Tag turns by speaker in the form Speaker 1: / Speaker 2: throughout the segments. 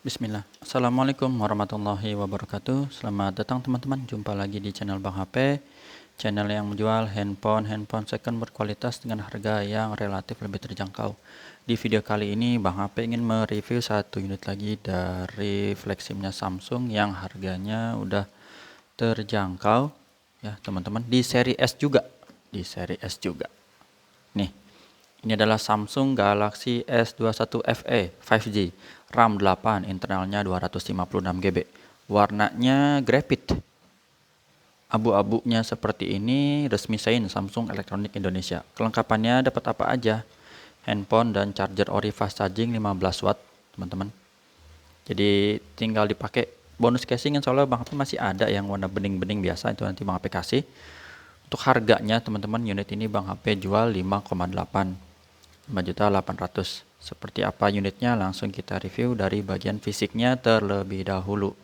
Speaker 1: Bismillah. Assalamualaikum warahmatullahi wabarakatuh. Selamat datang teman-teman. Jumpa lagi di channel Bang HP. Channel yang menjual handphone second berkualitas dengan harga yang relatif lebih terjangkau. Di video kali ini Bang HP ingin mereview satu unit lagi dari flagshipnya Samsung yang harganya udah terjangkau ya teman-teman. Di seri S juga. Nih. Ini adalah Samsung Galaxy S21 FE 5G, RAM 8, internalnya 256 GB. Warnanya graphite. Abu-abunya seperti ini, resmi sign Samsung Elektronik Indonesia. Kelengkapannya dapat apa aja? Handphone dan charger ori fast charging 15 watt, teman-teman. Jadi tinggal dipakai. Bonus casing insya Allah Bang HP masih ada yang warna bening-bening biasa, itu nanti Bang HP kasih. Untuk harganya teman-teman, unit ini Bang HP jual 5,8. 5.800.000. Seperti apa unitnya langsung kita review dari bagian fisiknya terlebih dahulu.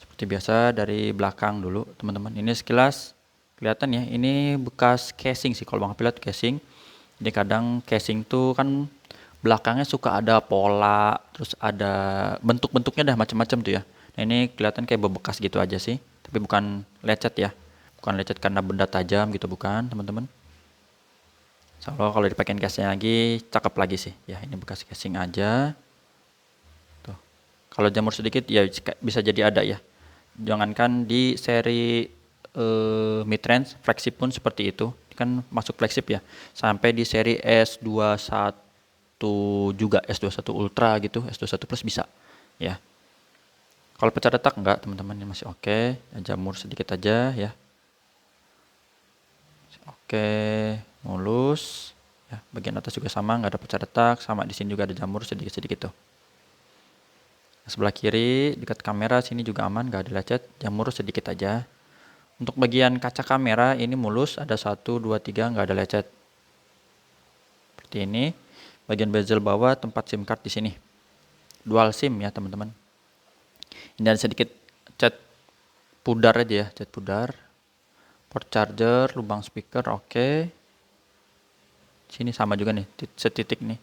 Speaker 1: Seperti biasa dari belakang dulu teman-teman. Ini sekilas kelihatan ya, ini bekas casing sih kalau Bang lihat casing. Jadi kadang casing tuh kan belakangnya suka ada pola, terus ada bentuk-bentuknya dah macam-macam tuh ya. Nah ini kelihatan kayak bebekas gitu aja sih, tapi bukan lecet ya. Bukan lecet karena benda tajam gitu, bukan teman-teman. Kalau dipakein casing lagi, cakep lagi sih. Ya ini bekas casing aja. Tuh. Kalau jamur sedikit ya bisa jadi ada ya. Jangankan di seri mid-range, flagship pun seperti itu. Kan masuk flagship ya. Sampai di seri S21 juga, S21 Ultra gitu, S21 Plus bisa. Ya. Kalau pecah retak enggak, teman-teman, ini masih oke. Jamur sedikit aja ya. Oke, mulus. Ya, bagian atas juga sama, nggak ada pecah retak. Sama di sini juga ada jamur sedikit-sedikit tuh. Sebelah kiri dekat kamera sini juga aman, nggak ada lecet. Jamur sedikit aja. Untuk bagian kaca kamera ini mulus, ada 1, 2, 3, nggak ada lecet. Seperti ini. Bagian bezel bawah tempat SIM card di sini. Dual SIM ya teman-teman. Ini ada sedikit cat pudar aja ya, cat pudar. Port charger, lubang speaker, oke. Sini sama juga nih, setitik nih.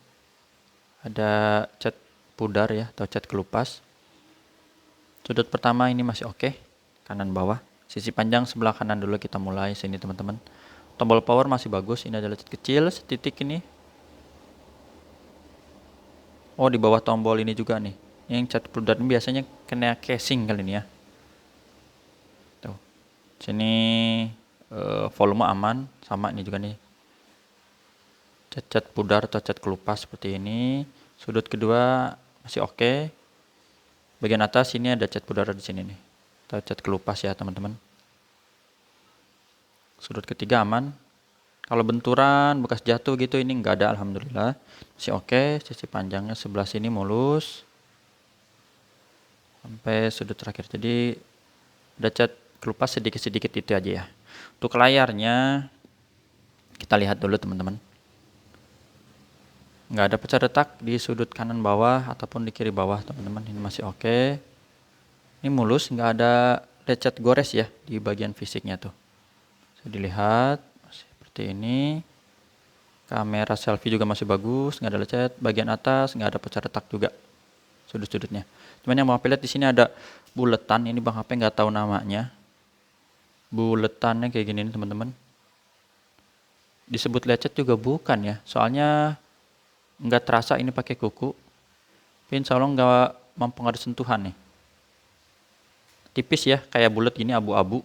Speaker 1: Ada cat pudar ya, atau cat kelupas. Sudut pertama ini masih oke, kanan bawah. Sisi panjang sebelah kanan dulu kita mulai sini teman-teman. Tombol power masih bagus, ini ada cat kecil, setitik ini. Oh di bawah tombol ini juga nih. Yang cat pudar ini biasanya kena casing kali ini ya. Tuh. Sini volume aman, sama ini juga nih. Cat pudar atau cat kelupas seperti ini. Sudut kedua masih oke. Bagian atas ini ada cat pudar di sini nih. Atau cat kelupas ya teman-teman. Sudut ketiga aman. Kalau benturan bekas jatuh gitu ini enggak ada, alhamdulillah. Masih oke. Sisi panjangnya sebelah sini mulus. Sampai sudut terakhir. Jadi ada cat kelupas sedikit-sedikit itu aja ya. Untuk layarnya kita lihat dulu teman-teman. Nggak ada pecah retak di sudut kanan bawah ataupun di kiri bawah teman-teman, ini masih oke. Ini mulus, nggak ada lecet gores ya di bagian fisiknya tuh. Bisa dilihat seperti ini. Kamera selfie juga masih bagus, nggak ada lecet. Bagian atas nggak ada pecah retak juga sudut-sudutnya. Cuman yang Bang HP lihat di sini ada buletan, ini Bang HP nggak tahu namanya. Buletannya kayak gini nih teman-teman. Disebut lecet juga bukan ya, soalnya nggak terasa ini pakai kuku. Tapi insya Allah nggak mempengaruhi sentuhan nih. Tipis ya, kayak bulat gini abu-abu.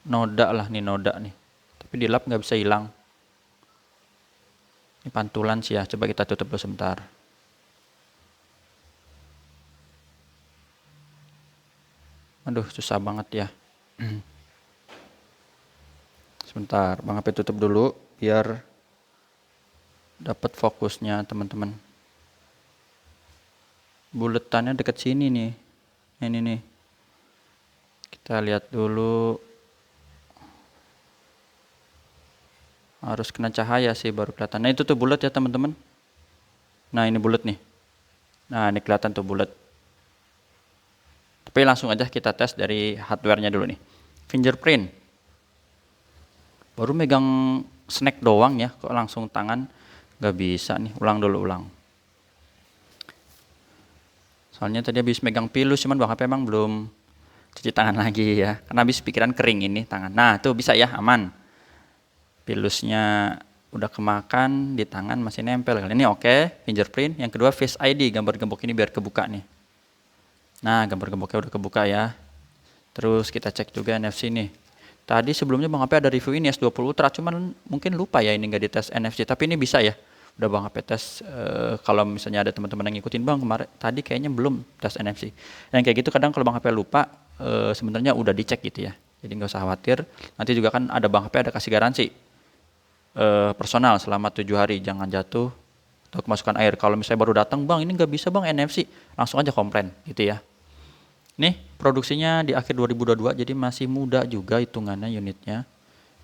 Speaker 1: Noda lah nih, noda nih. Tapi dilap nggak bisa hilang. Ini pantulan sih ya, coba kita tutup dulu sebentar. Aduh, susah banget ya. Sebentar, Bang HP tutup dulu biar dapat fokusnya teman-teman. Buletannya dekat sini nih. Ini nih. Kita lihat dulu. Harus kena cahaya sih baru kelihatan. Nah itu tuh bulat ya teman-teman. Nah ini bulat nih. Nah ini kelihatan tuh bulat. Tapi langsung aja kita tes dari hardware-nya dulu nih. Fingerprint. Baru megang snack doang ya, kok langsung tangan Nggak bisa nih, ulang dulu, ulang. Soalnya tadi habis megang pilus, cuman Bang HP emang belum cuci tangan lagi ya. Karena habis pikiran kering ini tangan. Nah, tuh bisa ya, aman. Pilusnya udah kemakan, di tangan masih nempel. Kali ini oke, fingerprint. Yang kedua Face ID, gambar gembok ini biar kebuka nih. Nah, gambar gemboknya udah kebuka ya. Terus kita cek juga NFC nih. Tadi sebelumnya Bang HP ada review ini S20 Ultra, cuman mungkin lupa ya ini nggak dites NFC. Tapi ini bisa ya. Udah Bang HP tes, kalau misalnya ada teman-teman yang ngikutin Bang kemarin, tadi kayaknya belum tes NFC. Yang kayak gitu kadang kalau Bang HP lupa, sebenarnya udah dicek gitu ya. Jadi nggak usah khawatir. Nanti juga kan ada Bang HP ada kasih garansi personal selama 7 hari, jangan jatuh atau kemasukan air. Kalau misalnya baru datang Bang ini nggak bisa Bang NFC, langsung aja komplain gitu ya. Nih produksinya di akhir 2022, jadi masih muda juga hitungannya unitnya.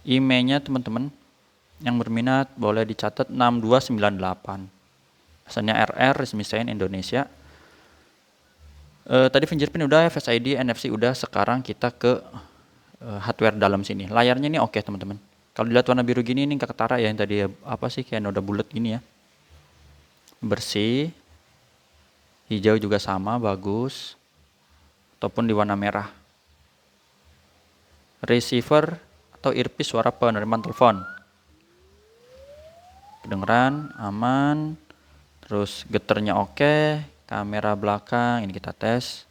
Speaker 1: IMEI-nya teman-teman yang berminat boleh dicatat 6298. Asalnya RR, resmi sign Indonesia. Tadi fingerprint udah, Face ID, NFC udah. Sekarang kita ke hardware dalam sini. Layarnya ini oke teman-teman. Kalau dilihat warna biru gini ini nggak ketara ya, yang tadi apa sih kayak noda bulat gini ya. Bersih. Hijau juga sama, bagus. Ataupun di warna merah. Receiver atau earpiece suara penerimaan telepon. Kedengeran, aman. Terus geternya oke. Kamera belakang ini kita tes.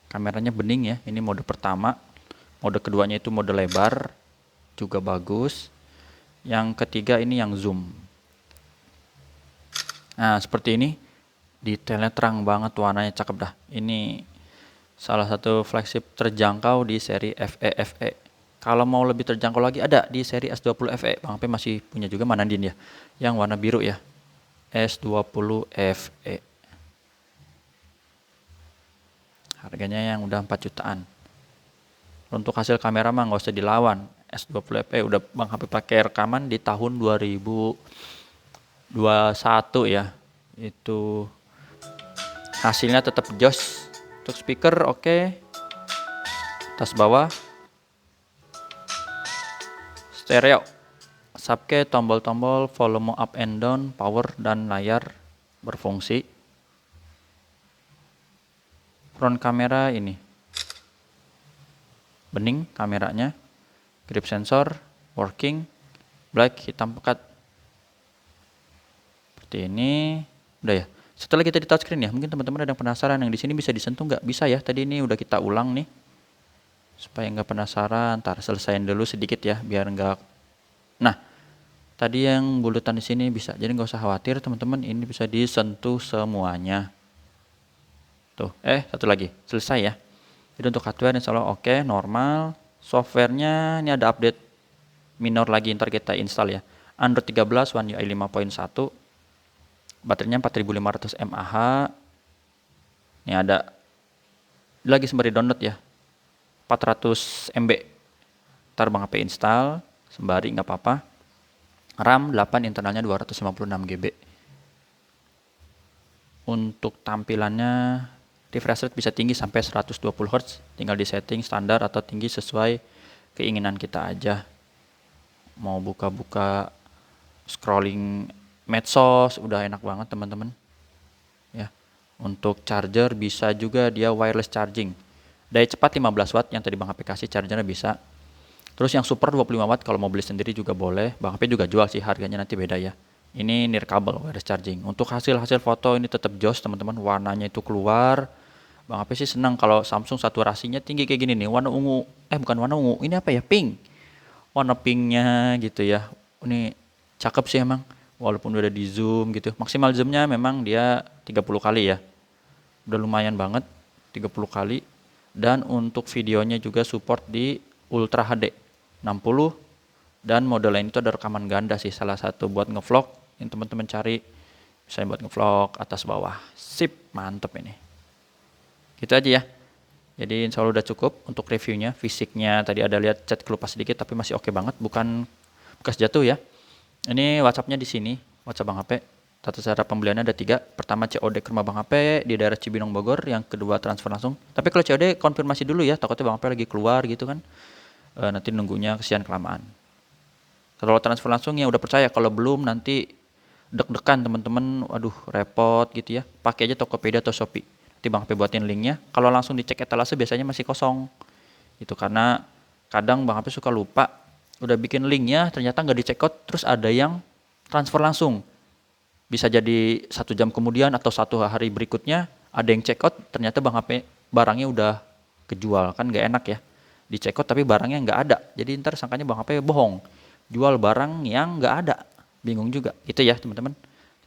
Speaker 1: Kameranya bening ya, ini mode pertama. Mode keduanya itu mode lebar, juga bagus. Yang ketiga ini yang zoom. Nah seperti ini, detailnya terang banget, warnanya cakep dah. Ini salah satu flagship terjangkau di seri FE. Kalau mau lebih terjangkau lagi ada di seri S20 FE. Bang HP masih punya juga, mana Din ya, yang warna biru ya, S20 FE. Harganya yang udah 4 jutaan. Untuk hasil kamera mah nggak usah dilawan. S20 FE udah Bang HP pakai rekaman di tahun 2021 ya. Itu hasilnya tetap jos. Untuk speaker oke. Atas bawah. Stereo. Subke, tombol-tombol, volume up and down, power dan layar berfungsi. Front kamera ini bening kameranya, grip sensor working, black hitam pekat. Seperti ini, udah ya. Setelah kita di touchscreen ya, mungkin teman-teman ada yang penasaran yang di sini bisa disentuh nggak? Bisa ya. Tadi ini udah kita ulang nih, supaya nggak penasaran. Ntar selesaiin dulu sedikit ya, biar nggak. Nah, tadi yang bulutan di sini bisa, jadi nggak usah khawatir teman-teman. Ini bisa disentuh semuanya. Tuh, satu lagi, selesai ya. Jadi untuk hardware insya Allah oke, normal. Softwarenya ini ada update minor lagi, ntar kita install ya. Android 13 One UI 5.1. Baterainya 4500 mAh. Ini ada lagi sembari download ya, 400 MB. Ntar Bang HP install sembari nggak apa-apa. RAM 8, internalnya 256 GB. Untuk tampilannya refresh rate bisa tinggi sampai 120 Hz, tinggal di setting standar atau tinggi sesuai keinginan kita aja. Mau buka-buka scrolling medsos udah enak banget teman-teman ya. Untuk charger bisa juga dia wireless charging, daya cepat 15 watt yang tadi Bang HP kasih, chargernya bisa. Terus yang super 25 watt kalau mau beli sendiri juga boleh. Bang HP juga jual sih, harganya nanti beda ya. Ini nirkabel wireless charging. Untuk hasil foto ini tetap jos teman-teman, warnanya itu keluar. Bang HP sih senang kalau Samsung saturasinya tinggi kayak gini nih, warna ungu. Bukan warna ungu, ini apa ya? Pink. Warna pinknya gitu ya. Ini cakep sih emang. Walaupun udah di zoom gitu. Maksimal zoomnya memang dia 30 kali ya. Udah lumayan banget 30 kali. Dan untuk videonya juga support di Ultra HD 60. Dan mode lain itu ada rekaman ganda sih. Salah satu buat ngevlog yang teman-teman cari. Misalnya buat ngevlog atas bawah. Sip, mantep ini. Gitu aja ya. Jadi insya Allah udah cukup untuk reviewnya. Fisiknya tadi ada lihat cat kelupas sedikit tapi masih oke banget, bukan bekas jatuh ya. Ini WhatsAppnya di sini, WhatsApp Bang HP. Tata cara pembeliannya ada 3. Pertama COD ke rumah Bang HP di daerah Cibinong Bogor. Yang kedua transfer langsung. Tapi kalau COD konfirmasi dulu ya, takutnya Bang HP lagi keluar gitu kan. Nanti nunggunya kesian kelamaan. Kalau transfer langsung ya udah percaya, kalau belum nanti deg-degan teman-teman, waduh repot gitu ya. Pakai aja Tokopedia atau Shopee. Nanti Bang HP buatin linknya. Kalau langsung dicek etalase biasanya masih kosong. Itu karena kadang Bang HP suka lupa, udah bikin linknya ternyata nggak dicek out, terus ada yang transfer langsung. Bisa jadi 1 jam kemudian atau 1 hari berikutnya ada yang check out, ternyata Bang HP barangnya udah kejual, kan nggak enak ya. Di check out tapi barangnya nggak ada. Jadi ntar sangkanya Bang HP bohong, jual barang yang nggak ada. Bingung juga. Itu ya teman-teman.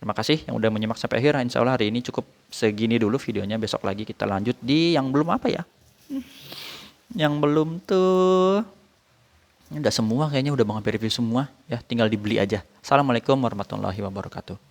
Speaker 1: Terima kasih yang udah menyimak sampai akhir. Insya Allah hari ini cukup segini dulu videonya. Besok lagi kita lanjut di yang belum apa ya? Yang belum tuh. Ini udah semua kayaknya, udah Bang HP review semua. Ya tinggal dibeli aja. Assalamualaikum warahmatullahi wabarakatuh.